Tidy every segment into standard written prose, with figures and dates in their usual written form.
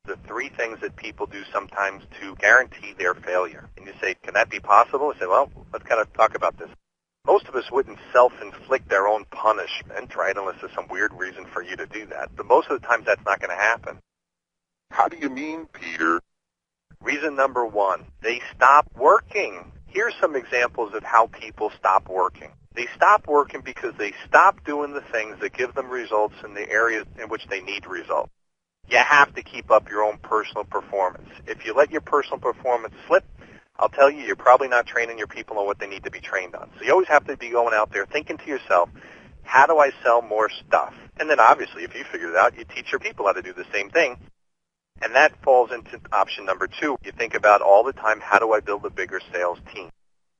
the three things that people do sometimes to guarantee their failure. And you say, can that be possible? I say, well, let's kind of talk about this. Most of us wouldn't self-inflict their own punishment, right, unless there's some weird reason for you to do that. But most of the times that's not going to happen. How do you mean, Peter? Reason number one, they stop working. Here's some examples of how people stop working. They stop working because they stop doing the things that give them results in the areas in which they need results. You have to keep up your own personal performance. If you let your personal performance slip, I'll tell you, you're probably not training your people on what they need to be trained on. So you always have to be going out there thinking to yourself, how do I sell more stuff? And then obviously, if you figure it out, you teach your people how to do the same thing. And that falls into option number two. You think about all the time, how do I build a bigger sales team?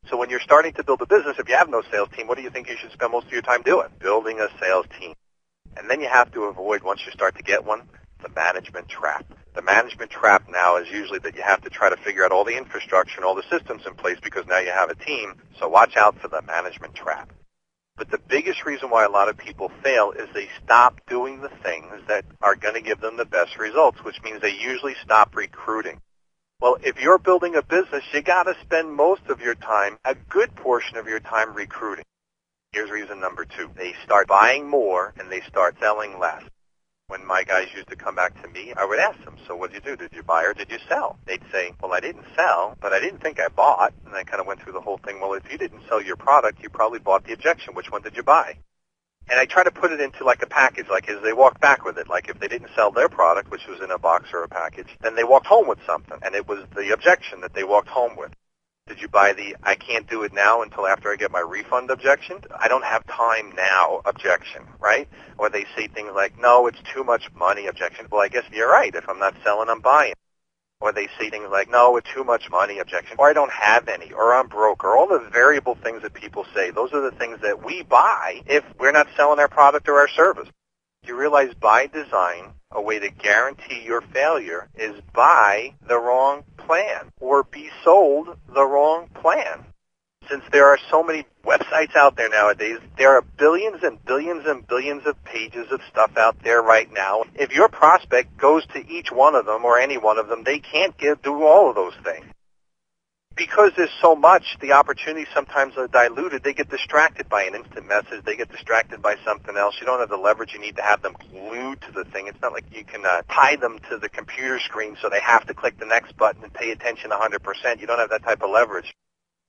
So when you're starting to build a business, if you have no sales team, what do you think you should spend most of your time doing? Building a sales team. And then you have to avoid, once you start to get one, the management trap. The management trap now is usually that you have to try to figure out all the infrastructure and all the systems in place because now you have a team. So watch out for the management trap. But the biggest reason why a lot of people fail is they stop doing the things that are going to give them the best results, which means they usually stop recruiting. Well, if you're building a business, you got to spend most of your time, a good portion of your time, recruiting. Here's reason number two. They start buying more and they start selling less. When my guys used to come back to me, I would ask them, so what did you do? Did you buy or did you sell? They'd say, well, I didn't sell, but I didn't think I bought. And I kind of went through the whole thing. Well, if you didn't sell your product, you probably bought the objection. Which one did you buy? And I try to put it into like a package, like as they walk back with it. Like if they didn't sell their product, which was in a box or a package, then they walked home with something. And it was the objection that they walked home with. Did you buy the I can't do it now until after I get my refund objection? I don't have time now objection, right? Or they say things like, no, it's too much money objection. Well, I guess you're right. If I'm not selling, I'm buying. Or they say things like, no, it's too much money objection. Or I don't have any. Or I'm broke. Or all the variable things that people say. Those are the things that we buy if we're not selling our product or our service. You realize by design, a way to guarantee your failure is buy the wrong plan or be sold the wrong plan. Since there are so many websites out there nowadays, there are billions and billions and billions of pages of stuff out there right now. If your prospect goes to each one of them or any one of them, they can't do all of those things. Because there's so much, the opportunities sometimes are diluted. They get distracted by an instant message. They get distracted by something else. You don't have the leverage you need to have them glued to the thing. It's not like you can tie them to the computer screen so they have to click the next button and pay attention 100%. You don't have that type of leverage.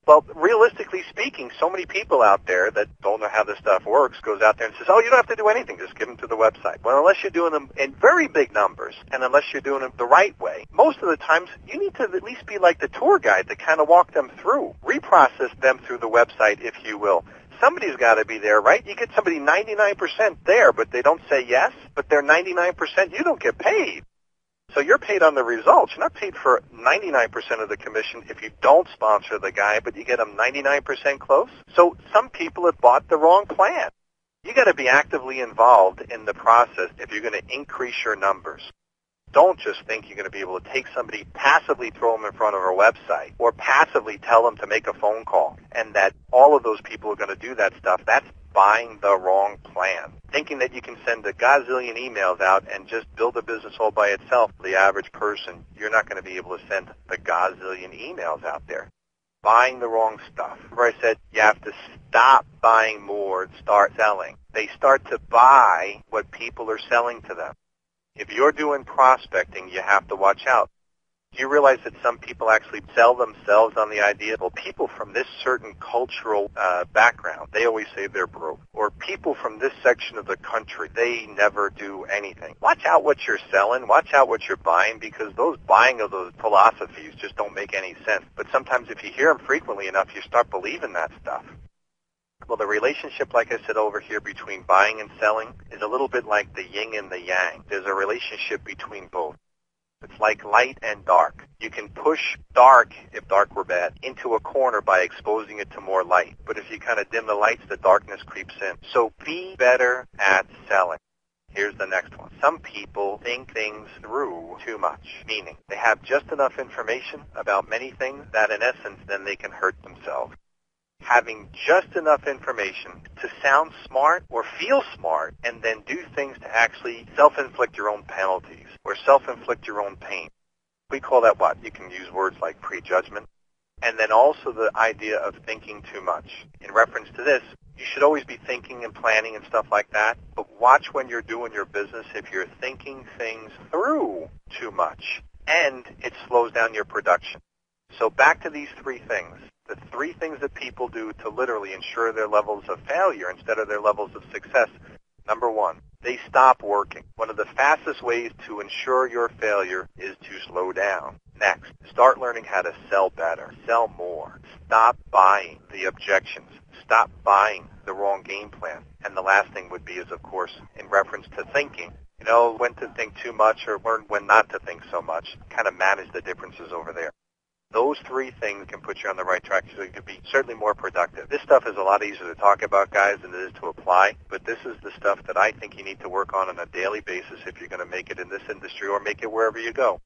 Well, realistically speaking, so many people out there that don't know how this stuff works goes out there and says, oh, you don't have to do anything. Just give them to the website. Well, unless you're doing them in very big numbers and unless you're doing them the right way, most of the times you need to at least be like the tour guide to kind of walk them through, reprocess them through the website, if you will. Somebody's got to be there, right? You get somebody 99% there, but they don't say yes, but they're 99%, you don't get paid. So you're paid on the results. You're not paid for 99% of the commission if you don't sponsor the guy, but you get them 99% close. So some people have bought the wrong plan. You got to be actively involved in the process if you're going to increase your numbers. Don't just think you're going to be able to take somebody, passively throw them in front of our website, or passively tell them to make a phone call, and that all of those people are going to do that stuff. That's buying the wrong plan. Thinking that you can send a gazillion emails out and just build a business all by itself, the average person, you're not going to be able to send the gazillion emails out there. Buying the wrong stuff. Remember I said you have to stop buying more and start selling. They start to buy what people are selling to them. If you're doing prospecting, you have to watch out. Do you realize that some people actually sell themselves on the idea, well, people from this certain cultural background, they always say they're broke. Or people from this section of the country, they never do anything. Watch out what you're selling. Watch out what you're buying, because those buying of those philosophies just don't make any sense. But sometimes if you hear them frequently enough, you start believing that stuff. Well, the relationship, like I said over here, between buying and selling is a little bit like the yin and the yang. There's a relationship between both. It's like light and dark. You can push dark, if dark were bad, into a corner by exposing it to more light. But if you kind of dim the lights, the darkness creeps in. So be better at selling. Here's the next one. Some people think things through too much, meaning they have just enough information about many things that in essence then they can hurt themselves. Having just enough information to sound smart or feel smart and then do things to actually self-inflict your own penalties. or self-inflict your own pain. We call that what? You can use words like prejudgment. And then also the idea of thinking too much. In reference to this, you should always be thinking and planning and stuff like that, but watch when you're doing your business if you're thinking things through too much, and it slows down your production. So back to these three things. The three things that people do to literally ensure their levels of failure instead of their levels of success. Number one, they stop working. One of the fastest ways to ensure your failure is to slow down. Next, start learning how to sell better, sell more. Stop buying the objections. Stop buying the wrong game plan. And the last thing would be is, of course, in reference to thinking. You know, when to think too much or learn when not to think so much. Kind of manage the differences over there. Those three things can put you on the right track so you can be certainly more productive. This stuff is a lot easier to talk about, guys, than it is to apply, but this is the stuff that I think you need to work on a daily basis if you're going to make it in this industry or make it wherever you go.